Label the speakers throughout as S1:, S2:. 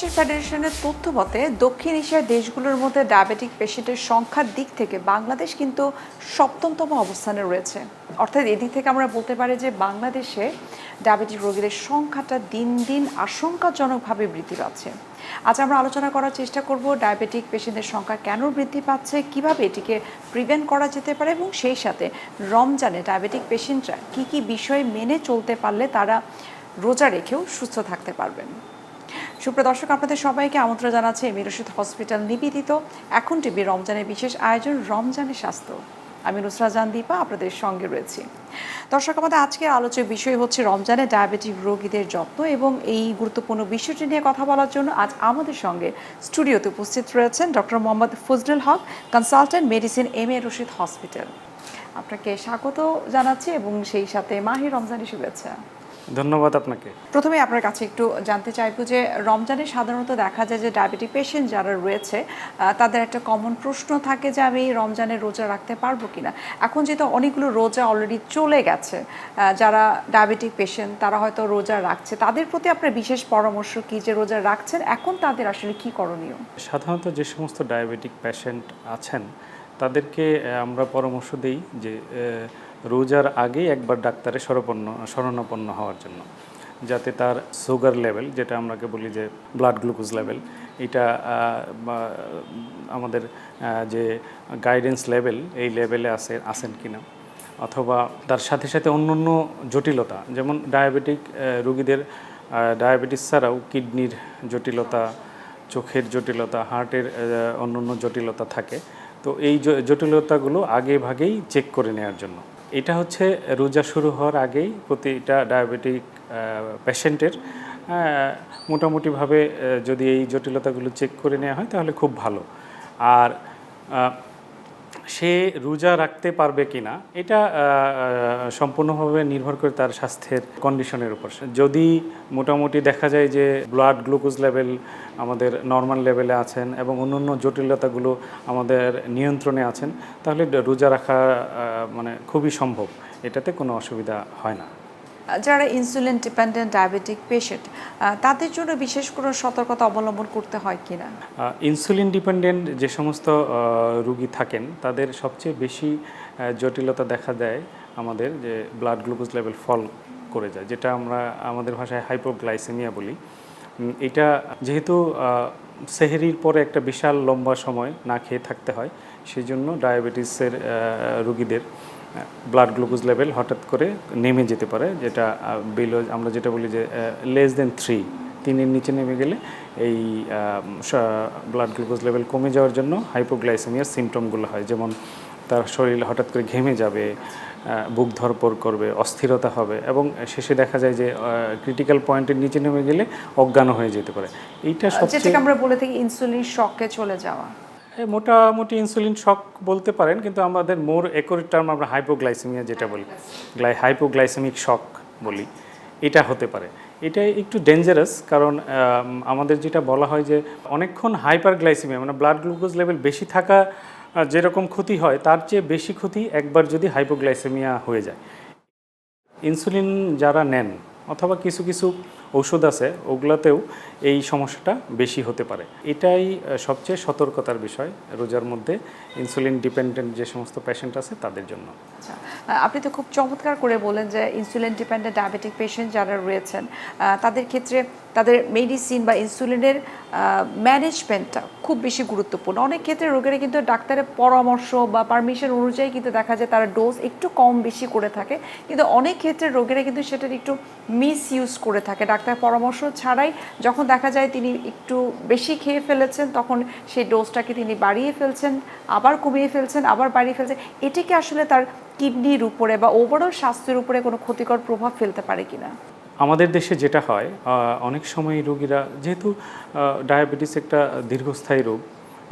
S1: বাংলাদেশের ফেডারেশনের তথ্য মতে দক্ষিণ এশিয়ার দেশগুলোর মধ্যে ডায়াবেটিক পেশেন্টের সংখ্যার দিক থেকে বাংলাদেশ কিন্তু সপ্তমতম অবস্থানে রয়েছে। অর্থাৎ এদিক থেকে আমরা বলতে পারি যে বাংলাদেশে ডায়াবেটিক রোগীদের সংখ্যাটা দিন দিন আশঙ্কাজনকভাবে বৃদ্ধি পাচ্ছে। আজ আমরা আলোচনা করার চেষ্টা করব ডায়াবেটিক পেশেন্টের সংখ্যা কেন বৃদ্ধি পাচ্ছে, কিভাবে এটিকে প্রিভেন্ট করা যেতে পারে এবং সেই সাথে রমজানে ডায়াবেটিক পেশেন্টরা কী কী বিষয় মেনে চলতে পারলে তারা রোজা রেখেও সুস্থ থাকতে পারবেন। সুপ্রিয় দর্শক, আপনাদের সবাইকে আমন্ত্রণ জানাচ্ছে এমির রশিদ হসপিটাল নিবেদিত এখন টিভি রমজানের বিশেষ আয়োজন রমজানের স্বাস্থ্য। আমি নুসরাত জাহান দীপা আপনাদের সঙ্গে রয়েছি। দর্শক, আমাদের আজকের আলোচ্য বিষয় হচ্ছে রমজানে ডায়াবেটিক রোগীদের যত্ন, এবং এই গুরুত্বপূর্ণ বিষয়টি নিয়ে কথা বলার জন্য আজ আমাদের সঙ্গে স্টুডিওতে উপস্থিত রয়েছেন ডক্টর মোহাম্মদ ফজলুল হক, কনসালটেন্ট মেডিসিন এমির রশিদ হসপিটাল। আপনাকে স্বাগত জানাচ্ছি এবং সেই সাথে মাহে রমজানের শুভেচ্ছা।
S2: ধন্যবাদ আপনাকে।
S1: প্রথমে আপনার কাছে একটু জানতে চাইবো যে রমজানে সাধারণত দেখা যায় যে ডায়াবেটিক পেশেন্ট যারা রয়েছে তাদের একটা কমন প্রশ্ন থাকে যে আমি রমজানে রোজা রাখতে পারবো কিনা। এখন যেহেতু অনেকগুলো রোজা অলরেডি চলে গেছে, যারা ডায়াবেটিক পেশেন্ট তারা হয়তো রোজা রাখছে, তাদের প্রতি আপনার বিশেষ পরামর্শ কি যে রোজা রাখছেন এখন তাদের আসলে কি করণীয়?
S2: সাধারণত যে সমস্ত ডায়াবেটিক পেশেন্ট আছেন তাদেরকে আমরা পরামর্শ দিই যে রোজার আগেই একবার ডাক্তারের শরণাপন্ন হওয়ার জন্য, যাতে তার সুগার লেভেল, যেটা আমরাকে বলি যে ব্লাড গ্লুকোজ লেভেল, এটা আমাদের যে গাইডেন্স লেভেল এই লেভেলে আসেন কিনা, অথবা তার সাথে সাথে অন্য জটিলতা, যেমন ডায়াবেটিক রোগীদের ডায়াবেটিস ছাড়াও কিডনির জটিলতা, চোখের জটিলতা, হার্টের অন্য জটিলতা থাকে। তো এই জটিলতাগুলো আগে ভাগেই চেক করে নেওয়ার জন্য, এটা হচ্ছে রোজা শুরু হওয়ার আগেই প্রতিটা ডায়াবেটিক পেশেন্টের মোটামুটিভাবে যদি এই জটিলতাগুলো চেক করে নেওয়া হয় তাহলে খুব ভালো। আর সে রোজা রাখতে পারবে কি না এটা সম্পূর্ণভাবে নির্ভর করে তার স্বাস্থ্যের কন্ডিশনের উপর। যদি মোটামুটি দেখা যায় যে ব্লাড গ্লুকোজ লেভেল আমাদের নর্মাল লেভেলে আছেন এবং অন্যান্য জটিলতাগুলো আমাদের নিয়ন্ত্রণে আছেন, তাহলে রোজা রাখা মানে খুবই সম্ভব, এটাতে কোনো অসুবিধা হয় না।
S1: যারা ইনসুলিন ডিপেন্ডেন্ট ডায়াবেটিক পেশেন্ট তাদের জন্য বিশেষ কোনো সতর্কতা অবলম্বন করতে হয় কিনা?
S2: ইনসুলিন ডিপেন্ডেন্ট যে সমস্ত রোগী থাকেন তাদের সবচেয়ে বেশি জটিলতা দেখা দেয় আমাদের যে ব্লাড গ্লুকোজ লেভেল ফল করে যায়, যেটা আমরা আমাদের ভাষায় হাইপোগ্লাইসেমিয়া বলি। এটা যেহেতু সেহরির পরে একটা বিশাল লম্বা সময় না খেয়ে থাকতে হয়, সেই জন্য ডায়াবেটিসের রোগীদের ব্লাড গ্লুকোজ লেভেল হঠাৎ করে নেমে যেতে পারে, যেটা বিলো আমরা যেটা বলি যে লেস দেন 3-এর নিচে নেমে গেলে এই ব্লাড গ্লুকোজ লেভেল কমে যাওয়ার জন্য হাইপোগ্লাইসেমিয়ার সিমটমগুলো হয়, যেমন তার শরীর হঠাৎ করে ঘেমে যাবে, বুক ধরপড় করবে, অস্থিরতা হবে এবং শেষে দেখা যায় যে ক্রিটিক্যাল পয়েন্টের নিচে নেমে গেলে অজ্ঞান হয়ে যেতে পারে। এইটা
S1: যেটাকে আমরা বলে থাকি ইনসুলিন শকে চলে যাওয়া।
S2: মোটামুটি ইনসুলিন শক বলতে পারেন, কিন্তু আমাদের মোর অ্যাকুরেট টার্ম আমরা হাইপোগ্লাইসেমিয়া যেটা বলি, হাইপোগ্লাইসেমিক শক বলি, এটা হতে পারে। এটা একটু ডেঞ্জারাস, কারণ আমাদের যেটা বলা হয় যে অনেকক্ষণ হাইপারগ্লাইসেমিয়া মানে ব্লাড গ্লুকোজ লেভেল বেশি থাকা যেরকম ক্ষতি হয় তার চেয়ে বেশি ক্ষতি একবার যদি হাইপোগ্লাইসেমিয়া হয়ে যায়। ইনসুলিন যারা নেন অথবা কিছু কিছু ঔষধ আছে ওগুলোতেও এই সমস্যাটা বেশি হতে পারে। এটাই সবচেয়ে সতর্কতার বিষয় রোজার মধ্যে ইনসুলিন ডিপেন্ডেন্ট যে সমস্ত পেশেন্ট আছে তাদের জন্য।
S1: আচ্ছা, আপনি তো খুব চমৎকার করে বলেন যে ইনসুলিন ডিপেন্ডেন্ট ডায়াবেটিক পেশেন্ট যারা রয়েছেন তাদের ক্ষেত্রে তাদের মেডিসিন বা ইনসুলিনের ম্যানেজমেন্টটা খুব বেশি গুরুত্বপূর্ণ। অনেক ক্ষেত্রে রোগীরা কিন্তু ডাক্তারের পরামর্শ বা পারমিশন অনুযায়ী কিন্তু দেখা যায় তারা ডোজ একটু কম বেশি করে থাকে, কিন্তু অনেক ক্ষেত্রে রোগীরা কিন্তু সেটার একটু মিস ইউজ করে থাকে। ডাক্তার পরামর্শ ছাড়াই যখন দেখা যায় তিনি একটু বেশি খেয়ে ফেলেছেন তখন সেই ডোজটাকে তিনি বাড়িয়ে ফেলছেন, আবার কমিয়ে ফেলছেন, আবার বাড়িয়ে ফেলছেন। এটিকে আসলে তার কিডনির উপরে বা ওভারঅল স্বাস্থ্যের উপরে কোনো ক্ষতিকর প্রভাব ফেলতে পারে কিনা?
S2: আমাদের দেশে যেটা হয় অনেক সময় রোগীরা, যেহেতু ডায়াবেটিস একটা দীর্ঘস্থায়ী রোগ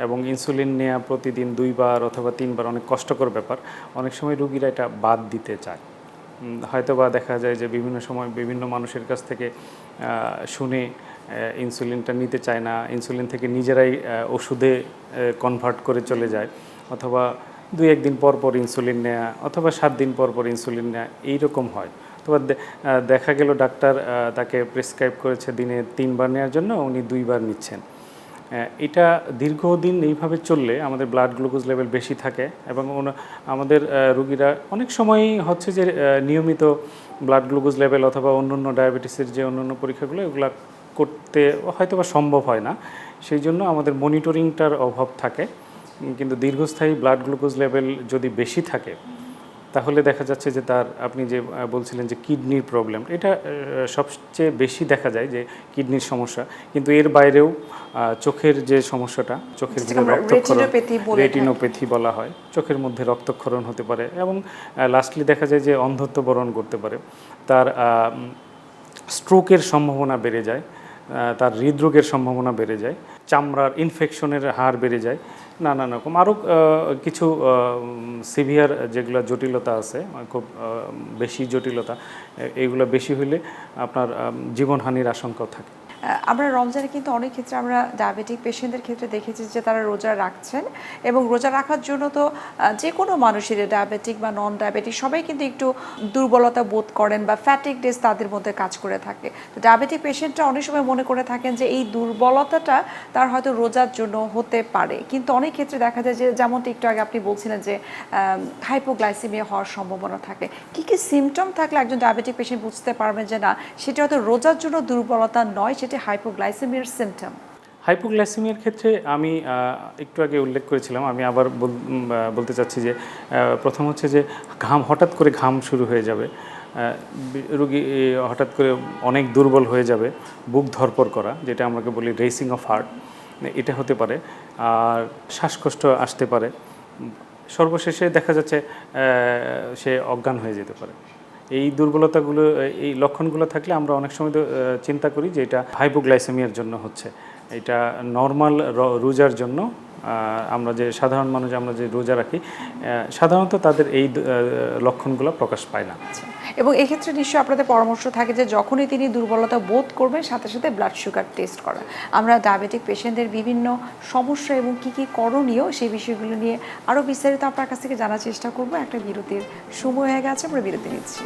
S2: এবং ইনসুলিন নেওয়া প্রতিদিন 2বার অথবা 3বার অনেক কষ্টকর ব্যাপার, অনেক সময় রোগীরা এটা বাদ দিতে চায়। হয়তো বা দেখা যায় যে বিভিন্ন সময় বিভিন্ন মানুষের কাছ থেকে শুনে ইনসুলিনটা নিতে চায় না, ইনসুলিন থেকে নিজেরাই ওষুধে কনভার্ট করে চলে যায়, অথবা 2-1 দিন পর পর ইনসুলিন নেওয়া, অথবা 7 দিন পর পর ইনসুলিন নেওয়া, এইরকম হয়। তো অথবা দেখা গেল ডাক্তার তাকে প্রেসক্রাইব করেছে দিনে 3 বার নেওয়ার জন্য, উনি 2 বার নিচ্ছেন। এটা দীর্ঘদিন এইভাবে চললে আমাদের ব্লাড গ্লুকোজ লেভেল বেশি থাকে এবং আমাদের রুগীরা অনেক সময়ই হচ্ছে যে নিয়মিত ব্লাড গ্লুকোজ লেভেল অথবা অন্যান্য ডায়াবেটিসের যে অন্যান্য পরীক্ষাগুলো এগুলো করতে হয়তো বা সম্ভব হয় না, সেই জন্য আমাদের মনিটরিংটার অভাব থাকে। কিন্তু দীর্ঘস্থায়ী ব্লাড গ্লুকোজ লেভেল যদি বেশি থাকে তাহলে দেখা যাচ্ছে যে তার, আপনি যে বলছিলেন যে কিডনির প্রবলেম, এটা সবচেয়ে বেশি দেখা যায় যে কিডনির সমস্যা, কিন্তু এর বাইরেও চোখের যে সমস্যাটা, চোখের ভিতরে রক্তক্ষরণ, রেটিনোপ্যাথি বলা হয়, চোখের মধ্যে রক্তক্ষরণ হতে পারে এবং লাস্টলি দেখা যায় যে অন্ধত্ব বরণ করতে পারে, তার স্ট্রোকের সম্ভাবনা বেড়ে যায়, তার হৃদরোগের সম্ভাবনা বেড়ে যায়, চামড়ার ইনফেকশনের হার বেড়ে যায়, নানান রকম আরও কিছু সিভিয়ার যেগুলো জটিলতা আছে, খুব বেশি জটিলতা, এইগুলো বেশি হলে আপনার জীবনহানির আশঙ্কাও থাকে।
S1: আমরা রমজানে কিন্তু অনেক ক্ষেত্রে আমরা ডায়াবেটিক পেশেন্টদের ক্ষেত্রে দেখেছি যে তারা রোজা রাখছেন এবং রোজা রাখার জন্য তো যে কোনো মানুষের ডায়াবেটিক বা নন ডায়াবেটিক সবাই কিন্তু একটু দুর্বলতা বোধ করেন বা ফ্যাটিকনেস তাদের মধ্যে কাজ করে থাকে। তো ডায়াবেটিক পেশেন্টরা অনেক সময় মনে করে থাকেন যে এই দুর্বলতাটা তার হয়তো রোজার জন্য হতে পারে, কিন্তু অনেক ক্ষেত্রে দেখা যায় যে যেমনটা একটু আগে আপনি বলছিলেন যে হাইপোগ্লাইসেমিয়া হওয়ার সম্ভাবনা থাকে। কী কী সিমটম থাকলে একজন ডায়াবেটিক পেশেন্ট বুঝতে পারবেন যে না, সেটা হয়তো রোজার জন্য দুর্বলতা নয়, সেটা হাইপোগ্লাইসেমিয়ার সিমটম?
S2: হাইপোগ্লাইসেমিয়ার ক্ষেত্রে আমি একটু আগে উল্লেখ করেছিলাম, আমি আবার বলতে চাচ্ছি যে প্রথম হচ্ছে যে হঠাৎ করে ঘাম শুরু হয়ে যাবে, রোগী হঠাৎ করে অনেক দুর্বল হয়ে যাবে, বুক ধড়ফড় করা, যেটা আমাকে বলি রেসিং অফ হার্ট, এটা হতে পারে, আর শ্বাসকষ্ট আসতে পারে, সর্বশেষে দেখা যাচ্ছে সে অজ্ঞান হয়ে যেতে পারে। এই দুর্বলতাগুলো, এই লক্ষণগুলো থাকলে আমরা অনেক সময় তো চিন্তা করি যে এটা হাইপোগ্লাইসেমিয়ার জন্য হচ্ছে। এটা নর্মাল রোজার জন্য আমরা যে সাধারণ মানুষ আমরা যে রোজা রাখি সাধারণত তাদের এই লক্ষণগুলো প্রকাশ পায় না।
S1: এবং এক্ষেত্রে নিশ্চয়ই আপনাদের পরামর্শ থাকে যে যখনই তিনি দুর্বলতা বোধ করবেন সাথে সাথে ব্লাড সুগার টেস্ট করা। আমরা ডায়াবেটিক পেশেন্টদের বিভিন্ন সমস্যা এবং কী কী করণীয় সেই বিষয়গুলো নিয়ে আরও বিস্তারিত আপনার কাছ থেকে জানার চেষ্টা করব। একটা বিরতির সময় হয়ে গেছে, আমরা বিরতি নিচ্ছি।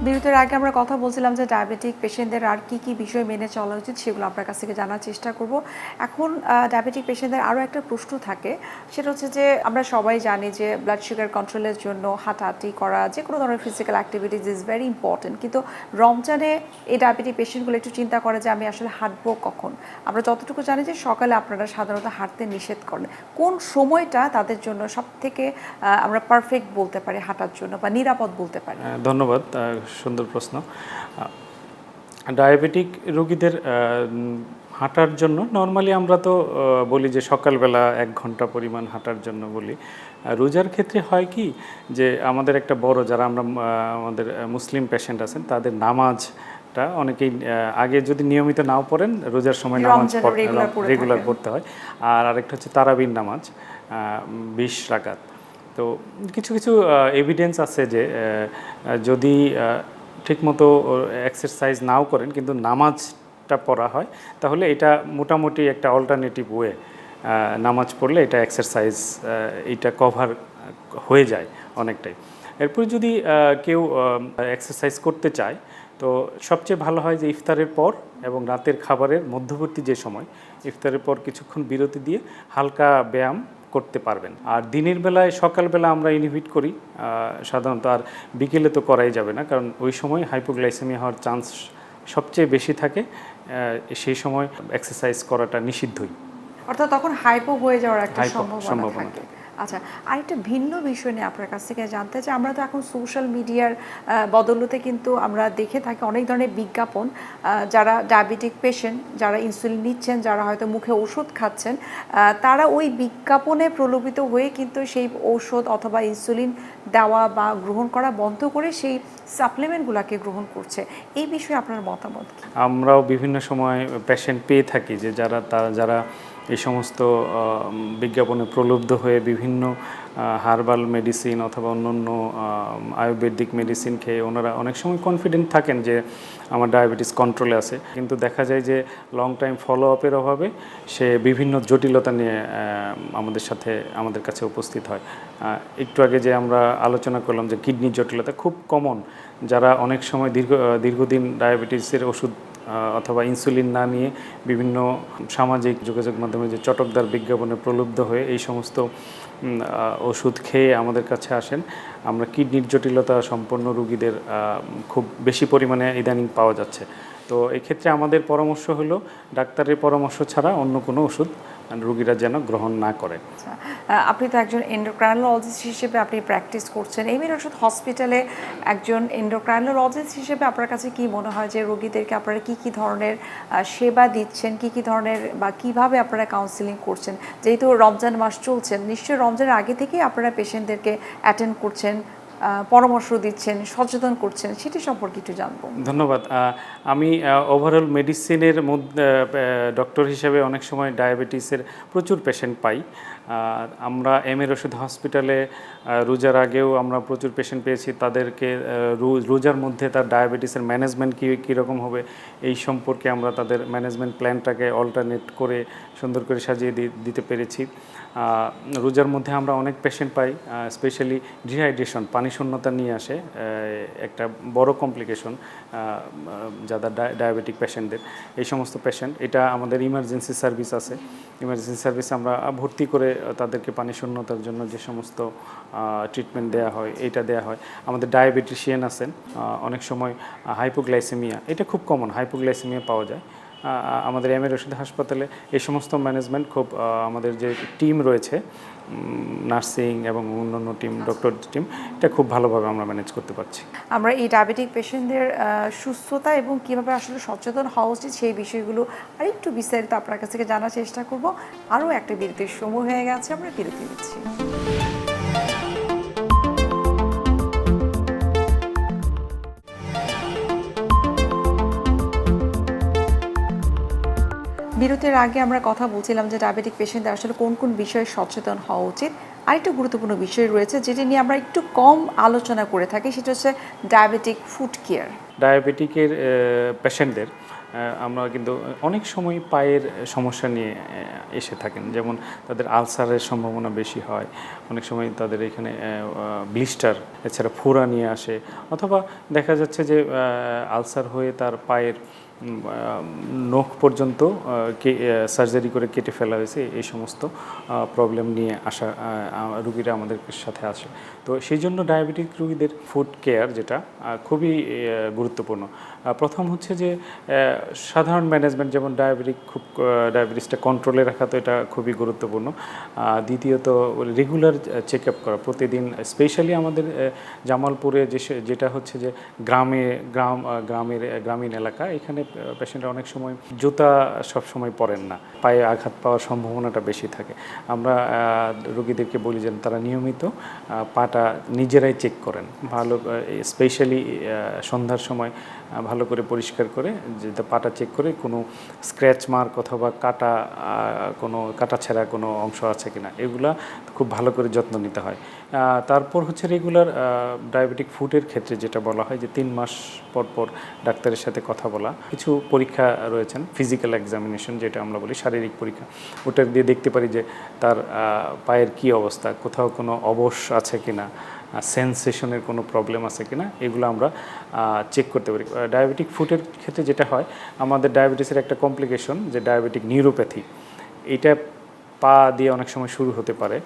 S1: বিরতির আগে আমরা কথা বলছিলাম যে ডায়াবেটিক পেশেন্টদের আর কি কি বিষয় মেনে চলা উচিত সেগুলো আপনার কাছ থেকে জানার চেষ্টা করব। এখন ডায়াবেটিক পেশেন্টদের আরও একটা প্রশ্ন থাকে, সেটা হচ্ছে যে আমরা সবাই জানি যে ব্লাড সুগার কন্ট্রোলের জন্য হাঁটাহাঁটি করা, যে কোনো ধরনের physical activities is very important, কিন্তু রমজানে এই ডায়াবেটিক পেশেন্টগুলো একটু চিন্তা করে যে আমি আসলে হাঁটবো কখন। আমরা যতটুকু জানি যে সকালে আপনারা সাধারণত হাঁটতে নিষেধ করেন, কোন সময়টা তাদের জন্য সব থেকে আমরা পারফেক্ট বলতে পারি হাঁটার জন্য বা নিরাপদ বলতে পারি?
S2: ধন্যবাদ, সুন্দর প্রশ্ন। ডায়াবেটিক রোগীদের হাঁটার জন্য নর্মালি আমরা তো বলি যে সকালবেলা 1 ঘন্টা পরিমাণ হাঁটার জন্য বলি। রোজার ক্ষেত্রে হয় কি যে আমাদের একটা বড়, যারা আমরা আমাদের মুসলিম পেশেন্ট আছেন তাদের নামাজটা অনেকেই আগে যদি নিয়মিত নাও পড়েন রোজার সময় নামাজ রেগুলার পড়তে হয়। আর আরেকটা হচ্ছে তারাবির নামাজ 20 রাকাত। তো কিছু কিছু এভিডেন্স আছে যে যদি ঠিকমতো এক্সারসাইজ নাও করেন কিন্তু নামাজটা পড়া হয় তাহলে এটা মোটামুটি একটা অল্টারনেটিভ ওয়ে, নামাজ পড়লে এটা এক্সারসাইজ এটা কভার হয়ে যায় অনেকটাই। এরপর যদি কেউ এক্সারসাইজ করতে চায় তো সবচেয়ে ভালো হয় যে ইফতারের পর এবং রাতের খাবারের মধ্যবর্তী যে সময়, ইফতারের পর কিছুক্ষণ বিরতি দিয়ে হালকা ব্যায়াম করতে পারবেন। আর দিনের বেলায় সকালবেলা আমরা ইনহিবিট করি সাধারণত, আর বিকেলে তো করাই যাবে না, কারণ ওই সময় হাইপোগ্লাইসেমিয়া হওয়ার চান্স সবচেয়ে বেশি থাকে, সেই সময় এক্সারসাইজ করাটা নিষিদ্ধই,
S1: অর্থাৎ তখন হাইপো হয়ে যাওয়ার একটা সম্ভাবনা থাকে। আচ্ছা, আরেকটা ভিন্ন বিষয় নিয়ে আপনার কাছ থেকে জানতে চাই, আমরা তো এখন সোশ্যাল মিডিয়ার বদৌলতে কিন্তু আমরা দেখে থাকি অনেক ধরনের বিজ্ঞাপন, যারা ডায়াবেটিক পেশেন্ট, যারা ইনসুলিন নিচ্ছেন, যারা হয়তো মুখে ওষুধ খাচ্ছেন, তারা ওই বিজ্ঞাপনে প্রলোভিত হয়ে কিন্তু সেই ঔষধ অথবা ইনসুলিন দেওয়া বা গ্রহণ করা বন্ধ করে সেই সাপ্লিমেন্টগুলোকে গ্রহণ করছে। এই বিষয়ে আপনার মতামত কি?
S2: আমরাও বিভিন্ন সময় পেশেন্ট পেয়ে থাকি যে যারা এই সমস্ত বিজ্ঞাপনে প্রলুব্ধ হয়ে বিভিন্ন হার্বাল মেডিসিন অথবা অন্যান্য আয়ুর্বেদিক মেডিসিন খেয়ে ওনারা অনেক সময় কনফিডেন্ট থাকেন যে আমার ডায়াবেটিস কন্ট্রোলে আছে, কিন্তু দেখা যায় যে লং টাইম ফলো আপের অভাবে সে বিভিন্ন জটিলতা নিয়ে আমাদের কাছে উপস্থিত হয়। একটু আগে যে আমরা আলোচনা করলাম যে কিডনির জটিলতা খুব কমন, যারা অনেক সময় দীর্ঘদিন ডায়াবেটিসের ওষুধ অথবা ইনসুলিন না নিয়ে বিভিন্ন সামাজিক যোগাযোগ মাধ্যমে যে চটকদার বিজ্ঞাপনে প্রলুব্ধ হয়ে এই সমস্ত ওষুধ খেয়ে আমাদের কাছে আসেন। আমরা কিডনির জটিলতা সম্পন্ন রোগীদের খুব বেশি পরিমাণে ইদানিং পাওয়া যাচ্ছে। তো এই ক্ষেত্রে আমাদের পরামর্শ হলো ডাক্তারের পরামর্শ ছাড়া অন্য কোনো ওষুধ রোগীরা যেন গ্রহণ না করে।
S1: আপনি তো একজন এন্ডোক্রাইনোলজিস্ট হিসেবে আপনি প্র্যাকটিস করছেন, এমএর ওষুধ হসপিটালে একজন এন্ডোক্রাইনোলজিস্ট হিসেবে আপনার কাছে কি মনে হয় যে রোগীদেরকে আপনারা কি ধরনের সেবা দিচ্ছেন, কি ধরনের বা কিভাবে আপনারা কাউন্সিলিং করছেন? যেহেতু রমজান মাস চলছেন, নিশ্চয়ই রমজানের আগে থেকেই আপনারা পেশেন্টদেরকে অ্যাটেন্ড করছেন, পরামর্শ দিচ্ছেন, সচেতন করছেন, সেটি সম্পর্কে একটু জানবো।
S2: ধন্যবাদ। আমি ওভারঅল মেডিসিনের মধ্যে ডক্টর হিসেবে অনেক সময় ডায়াবেটিসের প্রচুর পেশেন্ট পাই। আমরা এমএর ওষুধ হসপিটালে রোজার আগেও আমরা প্রচুর পেশেন্ট পেয়েছি। তাদেরকে রোজার মধ্যে তার ডায়াবেটিসের ম্যানেজমেন্ট কীরকম হবে এই সম্পর্কে আমরা তাদের ম্যানেজমেন্ট প্ল্যানটাকে অল্টারনেট করে সুন্দর করে সাজিয়ে দিতে পেরেছি। রোজার মধ্যে আমরা অনেক পেশেন্ট পাই, স্পেশালি ডিহাইড্রেশন, পানি শূন্যতা নিয়ে আসে একটা বড় কমপ্লিকেশন যারা ডায়াবেটিক পেশেন্টদের। এই সমস্ত পেশেন্ট, এটা আমাদের ইমার্জেন্সি সার্ভিস আছে, ইমার্জেন্সি সার্ভিসে আমরা ভর্তি করে তাদেরকে পানি শূন্যতার জন্য যে সমস্ত ট্রিটমেন্ট দেওয়া হয় এটা দেওয়া হয়। আমাদের ডায়াবেটিশিয়ান আছেন, অনেক সময় হাইপোগ্লাইসেমিয়া, এটা খুব কমন, হাইপোগ্লাইসেমিয়া পাওয়া যায়। আমাদের এমএর ওষুধ হাসপাতালে এই সমস্ত ম্যানেজমেন্ট খুব, আমাদের যে টিম রয়েছে নার্সিং এবং অন্যান্য টিম, ডক্টর টিম, এটা খুব ভালোভাবে আমরা ম্যানেজ করতে পারছি।
S1: আমরা এই ডায়াবেটিক পেশেন্টদের সুস্থতা এবং কীভাবে আসলে সচেতন হওয়া উচিত সেই বিষয়গুলো আর একটু বিস্তারিত আপনার কাছ থেকে জানার চেষ্টা করব। আরও একটা বিরতির সময় হয়ে গেছে, আমরা বিরতি দিচ্ছি। বিরতির আগে আমরা কথা বলছিলাম যে ডায়াবেটিক পেশেন্টদের আসলে কোন কোন বিষয়ে সচেতন হওয়া উচিত। আরেকটা গুরুত্বপূর্ণ বিষয় রয়েছে যেটি নিয়ে আমরা একটু কম আলোচনা করে থাকি, সেটা হচ্ছে ডায়াবেটিক ফুট কেয়ার।
S2: ডায়াবেটিকের পেশেন্টদের আমরা কিন্তু অনেক সময় পায়ের সমস্যা নিয়ে এসে থাকেন, যেমন তাদের আলসারের সম্ভাবনা বেশি হয়, অনেক সময় তাদের এখানে ব্লিস্টার, এছাড়া ফোড়া নিয়ে আসে, অথবা দেখা যাচ্ছে যে আলসার হয়ে তার পায়ের নখ পর্যন্ত সার্জারি করে কেটে ফেলা হয়েছে। এই সমস্ত প্রবলেম নিয়ে আসা রুগীরা আমাদের সাথে আসে। তো সেই জন্য ডায়াবেটিক রুগীদের ফুড কেয়ার যেটা খুবই গুরুত্বপূর্ণ। প্রথম হচ্ছে যে সাধারণ ম্যানেজমেন্ট, যেমন ডায়াবেটিসটা কন্ট্রোলে রাখা, তো এটা খুবই গুরুত্বপূর্ণ। দ্বিতীয়ত রেগুলার চেক আপ করা প্রতিদিন, স্পেশালি আমাদের জামালপুরে যেটা হচ্ছে যে গ্রামীণ এলাকা, এখানে পেশেন্টরা অনেক সময় জুতা সব সময় পরেন না, পায়ে আঘাত পাওয়ার সম্ভাবনাটা বেশি থাকে। আমরা রোগীদেরকে বলি যে তারা নিয়মিত পাটা নিজেরাই চেক করেন, ভালো, স্পেশালি সন্ধ্যার সময় ভালো করে পরিষ্কার করে যে পাটা চেক করে কোনো স্ক্র্যাচ মার্ক অথবা কাটা ছেঁড়া কোনো অংশ আছে কিনা, এগুলা খুব ভালো করে যত্ন নিতে হয়। তারপর হচ্ছে রেগুলার ডায়াবেটিক ফুডের ক্ষেত্রে যেটা বলা হয় যে 3 মাস পর ডাক্তারের সাথে কথা বলা, কিছু পরীক্ষা রয়েছেন, ফিজিক্যাল এক্সামিনেশন যেটা আমরা বলি, শারীরিক পরীক্ষা, ওটা দিয়ে দেখতে পারি যে তার পায়ের কী অবস্থা, কোথাও কোনো অবশ আছে কিনা, সেন্সেশনের কোনো প্রবলেম আছে কিনা, এগুলো আমরা চেক করতে পারি। ডায়াবেটিক ফুডের ক্ষেত্রে যেটা হয়, আমাদের ডায়াবেটিসের একটা কমপ্লিকেশন যে ডায়াবেটিক নিউরোপ্যাথি, এটা পা দিয়ে অনেক সময় শুরু হতে পারে।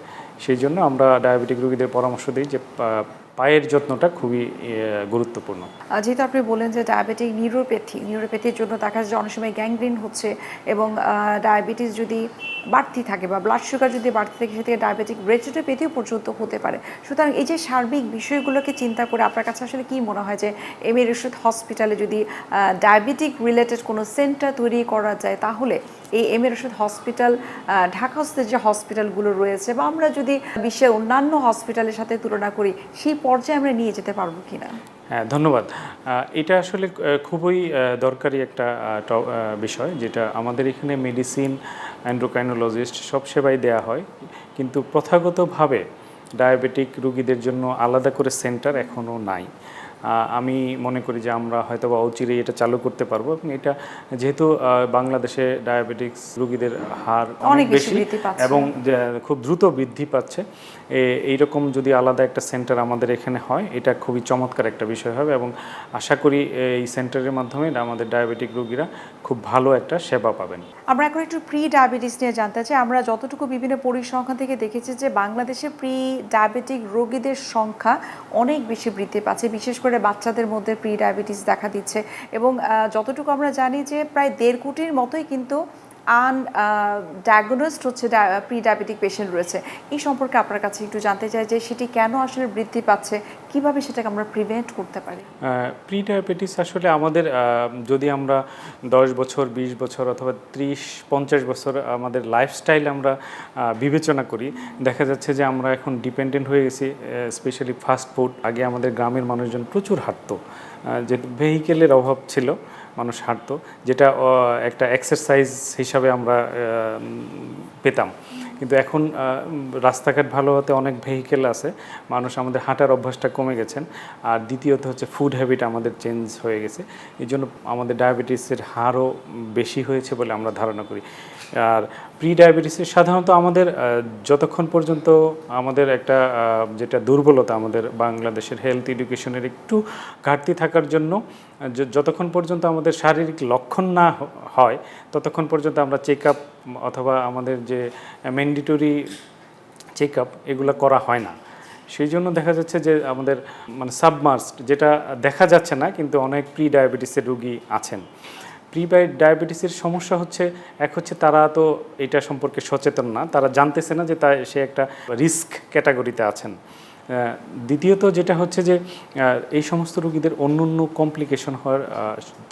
S2: সেই জন্য আমরা ডায়াবেটিক রোগীদের পরামর্শ দিই যে পায়ের যত্নটা খুবই গুরুত্বপূর্ণ।
S1: যেহেতু আপনি বলেন যে ডায়াবেটিক নিউরোপ্যাথির জন্য দেখা যায় যে অনেক সময় গ্যাংগ্রিন হচ্ছে, এবং ডায়াবেটিস যদি বাড়তি থাকে বা ব্লাড সুগার যদি বাড়তি থাকে, সেক্ষেত্রে ডায়াবেটিক রেটিনোপ্যাথিও পর্যন্ত হতে পারে। সুতরাং এই যে সার্বিক বিষয়গুলোকে চিন্তা করে আপনার কাছে আসলে কি মনে হয় যে এমএর ওষুধ হসপিটালে যদি ডায়াবেটিক রিলেটেড কোনো সেন্টার তৈরি করা যায়, তাহলে এই এমএর ওষুধ হসপিটাল, ঢাকাস্থ যে হসপিটালগুলো রয়েছে, বা আমরা যদি বিশ্বের অন্যান্য হসপিটালের সাথে তুলনা করি, সেই পর্যায়ে আমরা নিয়ে যেতে পারবো কিনা?
S2: হ্যাঁ, ধন্যবাদ। এটা আসলে খুবই দরকারি একটা বিষয়, যেটা আমাদের এখানে মেডিসিন, এন্ডোক্রাইনোলজিস্ট সব সেবাই দেয়া হয়, কিন্তু প্রথাগতভাবে ডায়াবেটিক রোগীদের জন্য আলাদা করে সেন্টার এখনও নাই। আমি মনে করি যে আমরা হয়তো বা অচিরেই এটা চালু করতে পারবো, এবং এটা যেহেতু বাংলাদেশে ডায়াবেটিক্স রোগীদের হার অনেক বেশি
S1: বৃদ্ধি পাচ্ছে
S2: এবং খুব দ্রুত বৃদ্ধি পাচ্ছে, এইরকম যদি আলাদা একটা সেন্টার আমাদের এখানে হয়, এটা খুবই চমৎকার একটা বিষয় হবে, এবং আশা করি এই সেন্টারের মাধ্যমে আমাদের ডায়াবেটিক রোগীরা খুব ভালো একটা সেবা পাবেন।
S1: আমরা এখন একটু প্রি ডায়াবেটিস নিয়ে জানতে চাই। আমরা যতটুকু বিভিন্ন পরিসংখ্যান থেকে দেখেছি যে বাংলাদেশে প্রি ডায়াবেটিক রোগীদের সংখ্যা অনেক বেশি বৃদ্ধি পাচ্ছে, বিশেষ করে বাচ্চাদের মধ্যে প্রি ডায়াবেটিস দেখা দিচ্ছে, এবং যতটুকু আমরা জানি যে প্রায় 1.5 কোটির মতোই কিন্তু ডায়াগনোসড হচ্ছে প্রি ডায়াবেটিক পেশেন্ট রয়েছে। এই সম্পর্কে আপনার কাছে একটু জানতে চাই যে সেটি কেন আসলে বৃদ্ধি পাচ্ছে, কিভাবে সেটাকে আমরা প্রিভেন্ট করতে পারি।
S2: প্রি ডায়াবেটিস আসলে আমাদের যদি আমরা 10 বছর, 20 বছর অথবা 30-50 বছর আমাদের লাইফস্টাইল আমরা বিবেচনা করি, দেখা যাচ্ছে যে আমরা এখন ডিপেন্ডেন্ট হয়ে গেছি স্পেশালি ফাস্ট ফুড। আগে আমাদের গ্রামের মানুষজন প্রচুর হাঁটতো, যে ভেহিকেলের অভাব ছিল, মানুষ হাঁটতো, যেটা একটা এক্সারসাইজ হিসাবে আমরা পেতাম। কিন্তু এখন রাস্তাঘাট ভালো হতে অনেক ভেহিকেল আছে, মানুষ আমাদের হাঁটার অভ্যাসটা কমে গেছেন। আর দ্বিতীয়ত হচ্ছে ফুড হ্যাবিট আমাদের চেঞ্জ হয়ে গেছে, এই জন্য আমাদের ডায়াবেটিসের হারও বেশি হয়েছে বলে আমরা ধারণা করি। আর প্রি ডায়াবেটিসের সাধারণত আমাদের যতক্ষণ পর্যন্ত আমাদের একটা যেটা দুর্বলতা আমাদের বাংলাদেশের হেলথ এডুকেশনের একটু ঘাটতি থাকার জন্য, যতক্ষণ পর্যন্ত আমাদের শারীরিক লক্ষণ না হয় ততক্ষণ পর্যন্ত আমরা চেক আপ অথবা আমাদের যে ম্যান্ডেটরি চেক আপ এগুলো করা হয় না। সেই জন্য দেখা যাচ্ছে যে আমাদের মানে সাবমার্সড, যেটা দেখা যাচ্ছে না, কিন্তু অনেক প্রি ডায়াবেটিসের রোগী আছেন। প্রি ডায়াবেটিসের সমস্যা হচ্ছে, এক হচ্ছে তারা তো এটা সম্পর্কে সচেতন না, তারা জানতেছে না যে সে একটা রিস্ক ক্যাটাগরিতে আছেন। দ্বিতীয়ত যেটা হচ্ছে যে এই সমস্ত রোগীদের অন্য অন্য কমপ্লিকেশন হওয়ার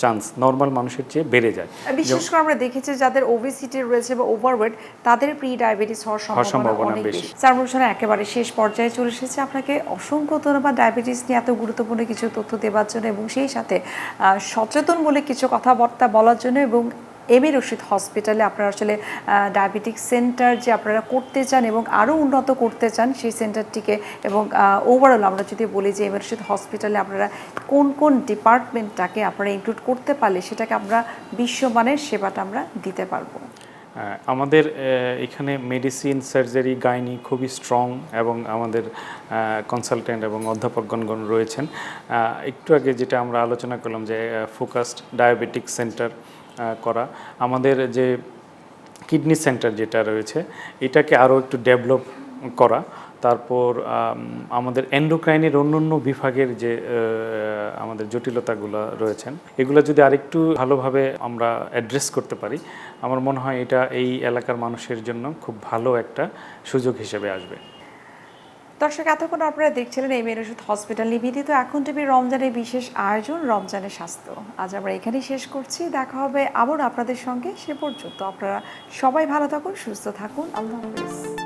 S2: চান্স নর্মাল মানুষের চেয়ে বেড়ে যায়।
S1: বিশেষ করে আমরা দেখেছি যাদের ওবেসিটি রয়েছে বা ওভারওয়েট, তাদের প্রি ডায়াবেটিস হওয়ার সম্ভাবনা অনেক বেশি। স্যার, অনুষ্ঠানে একেবারে শেষ পর্যায়ে চলে এসেছে। আপনাকে অসংখ্য ধন্যবাদ ডায়াবেটিস নিয়ে এত গুরুত্বপূর্ণ কিছু তথ্য দেওয়ার জন্য, এবং সেই সাথে সচেতন বলে কিছু কথাবার্তা বলার জন্য, এবং এম এ রশিদ হসপিটালে আপনারা আসলে ডায়াবেটিক সেন্টার যে আপনারা করতে চান এবং আরও উন্নত করতে চান সেই সেন্টারটিকে, এবং ওভারঅল আমরা যদি বলি যে এম এ রশিদ হসপিটালে আপনারা কোন কোন ডিপার্টমেন্টটাকে আপনারা ইনক্লুড করতে পারলে সেটাকে আমরা বিশ্বমানের সেবাটা আমরা দিতে পারবো।
S2: আমাদের এখানে মেডিসিন, সার্জারি, গাইনি খুবই স্ট্রং, এবং আমাদের কনসালটেন্ট এবং অধ্যাপকগণ রয়েছেন। একটু আগে যেটা আমরা আলোচনা করলাম যে ফোকাসড ডায়াবেটিক সেন্টার করা, আমাদের যে কিডনি সেন্টার যেটা রয়েছে এটাকে আরও একটু ডেভেলপ করা, তারপর আমাদের এন্ডোক্রাইনের অন্য বিভাগের যে আমাদের জটিলতাগুলো রয়েছেন এগুলো যদি আরেকটু ভালোভাবে আমরা অ্যাড্রেস করতে পারি, আমার মনে হয় এটা এই এলাকার মানুষের জন্য খুব ভালো একটা সুযোগ হিসেবে আসবে।
S1: দর্শক, এতক্ষণ আপনারা দেখছিলেন এম এ রশিদ হসপিটাল নিবেদিত এখন টিভি রমজানের বিশেষ আয়োজন রমজানের স্বাস্থ্য। আজ আমরা এখানেই শেষ করছি, দেখা হবে আবার আপনাদের সঙ্গে। সে পর্যন্ত আপনারা সবাই ভালো থাকুন, সুস্থ থাকুন। আল্লাহ হাফেজ।